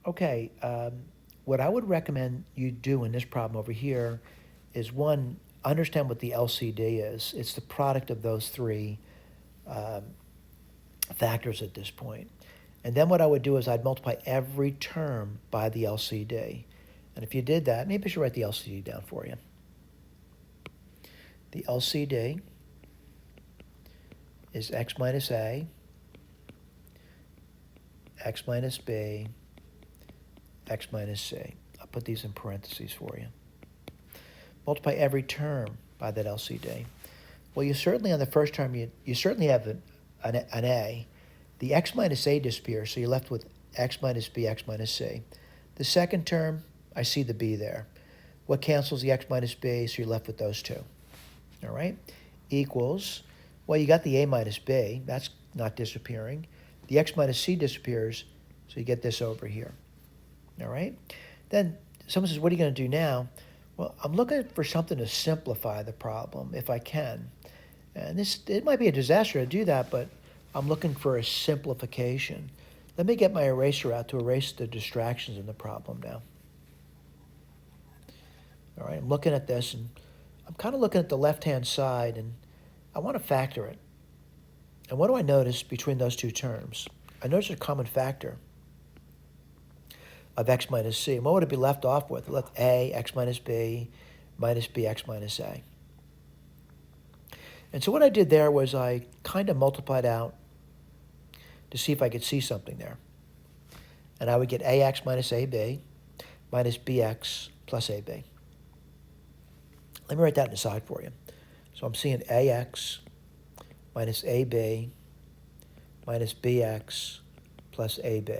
Okay, what I would recommend you do in this problem over here is one, understand what the LCD is. It's the product of those three um, factors at this point. And then what I would do is I'd multiply every term by the LCD. And if you did that, maybe I should write the LCD down for you. The LCD is x minus a, x minus b, x minus c. I'll put these in parentheses for you. Multiply every term by that LCD. Well, you certainly, on the first term, you certainly have an a. The x minus a disappears, so you're left with x minus b, x minus c. The second term, I see the b there. What cancels the x minus b, so you're left with those two. All right? Equals, well, you got the a minus b. That's not disappearing. The x minus c disappears, so you get this over here. All right? Then someone says, what are you going to do now? Well, I'm looking for something to simplify the problem, if I can. And it might be a disaster to do that, but I'm looking for a simplification. Let me get my eraser out to erase the distractions in the problem now. All right, I'm looking at this, and I'm kind of looking at the left-hand side, and I want to factor it. And what do I notice between those two terms? I notice a common factor of x minus c. And what would it be left off with? Left a, x minus b, x minus a. And so what I did there was I kind of multiplied out to see if I could see something there. And I would get ax minus ab minus bx plus ab. Let me write that aside for you. So I'm seeing ax minus ab minus bx plus ab.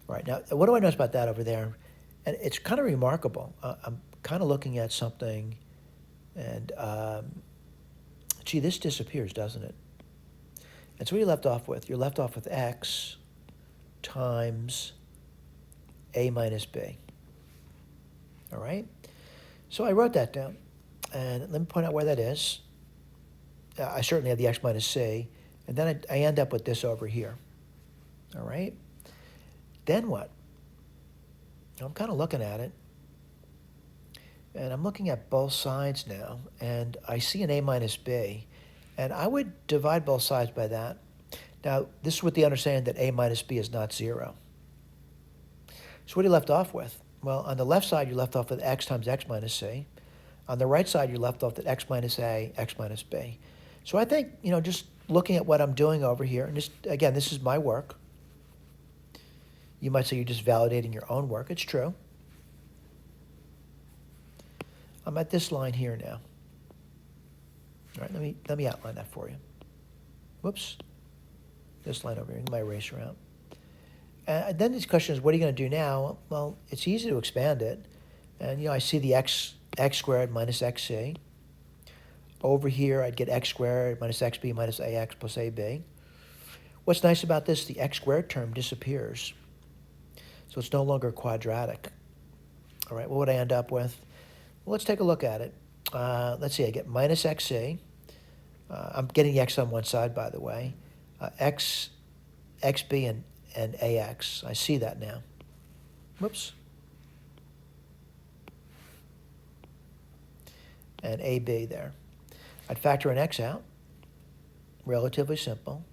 All right, now what do I notice about that over there? And it's kind of remarkable. I'm kind of looking at something, and gee, this disappears, doesn't it? And so what are you left off with? You're left off with x times a minus b. All right? So I wrote that down. And let me point out where that is. I certainly have the x minus c. And then I end up with this over here. All right? Then what? I'm kind of looking at it. And I'm looking at both sides now. And I see an a minus b. And I would divide both sides by that. Now, this is with the understanding that a minus b is not 0. So what are you left off with? Well, on the left side, you're left off with x times x minus c. On the right side, you're left off with x minus a, x minus b. So I think, just looking at what I'm doing over here, and just, again, this is my work. You might say you're just validating your own work. It's true. I'm at this line here now. All right, let me outline that for you. Whoops. This line over here, get my eraser out. And then this question is, what are you going to do now? Well, it's easy to expand it. And, I see the x squared minus xc. Over here, I'd get x squared minus xb minus ax plus ab. What's nice about this, the x squared term disappears. So it's no longer quadratic. All right, what would I end up with? Well, let's take a look at it. Let's see, I get minus xc. I'm getting the x on one side, by the way. Xb and ax. I see that now. Whoops. And ab there. I'd factor an x out. Relatively simple.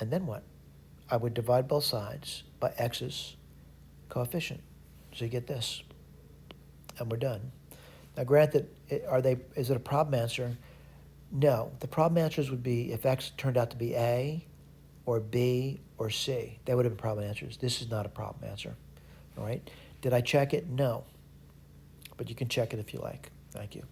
And then what? I would divide both sides by x's coefficient. So you get this. And we're done. Now granted, is it a problem answer? No. The problem answers would be if x turned out to be a or b or c. They would have been problem answers. This is not a problem answer. All right? Did I check it? No. But you can check it if you like. Thank you.